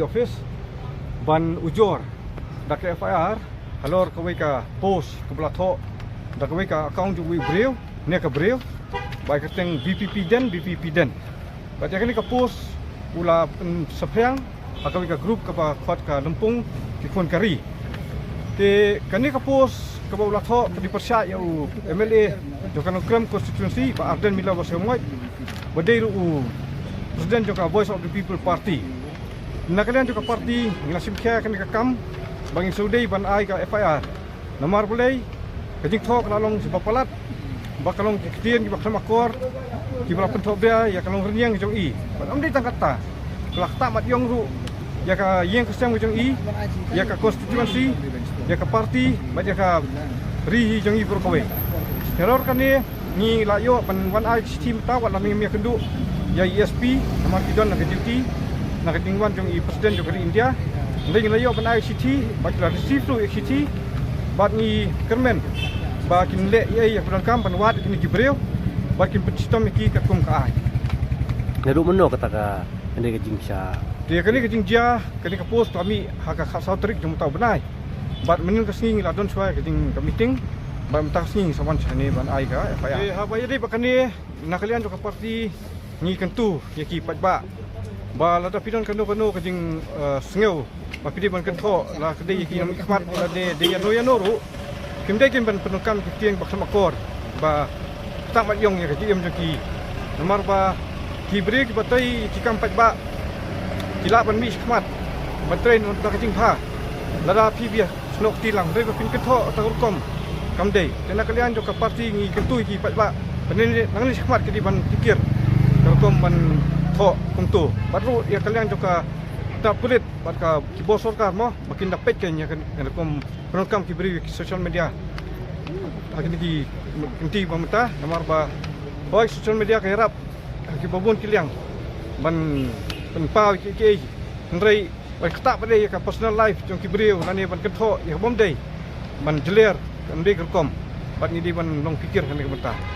office ban ujor dak FIR halor kawai ka post ke belatho dak kawai ka account wi breu ne ka breu bai ka teng BPP den ba jakani ka post ula saphang kawai ka group ka ba khot ka Lampung ki khon kari te kani ka post ka ba belatho di persya eu MLA jokan kram constituency ba Arden Mila Wasemoi badai ru presiden joka Voice of the People Party. Nakalian juga parti ngasim kaya kan kam bangin Saudi ban ai ka FIR namar boleh kajing thok lalong si bapalat bakalong kitian ki bakal makor ki bala penthok dia ya kalong renyang jong i ban amdei tangkata kelak tak mat yong ru ya ka yeng kesem jong i ya ka konstitusi ya ka parti ba ya ka ri jong i prokowe teror kan ni layo ban wan ai si ta wat laming mi kendu ya ESP namar kidon na duty nakatingwan jong i presiden jong India ndeng layo ban ICT bakla receive to ICT bat ni kermen bakin le ye ya kam ban wat ni gibreu bakin pecistom ki ka kum ka ai neru meno kata ka ende ke jingsha dia kani ke jingja kani ka post kami haka khasau trik jom tau benai bat menin ka sing la don swai ke jing ka meeting ba mta sing sawan chane ban ai ka FIR ha ba yedi bakani nakalian jong ka parti ni kentu ye ki patba ba la da pidon kanu kajing sengeu ba pidi ban kentho la kedai ki nam ikmat la de yano ru kimdai kin ban penukam ki tieng bak samakor ba tak mat yong ya ki em jaki nomor ba ki break batai ki kam pat ba kila ban mi ikmat ban train da kajing pha la da pi bia snok tilang re ba pin kentho takurkom kamdai tena kalian jo ka parti ngi kentu ki pat ba panen nang ni ikmat ki ban pikir takurkom ban tho kumtu baru ya kalian juga tak kulit barka kibos sorkar mo makin dapat kan ya kan kom penukam kibri social media akhirnya di inti pemerintah nomor ba baik social media ke harap kibabun kiliang ban penpau ki ndrei ba kata pada ya ka personal life jong kibri lani ban ketho ya bom dei ban jeler kan dei kom bat ni di ban long pikir kan pemerintah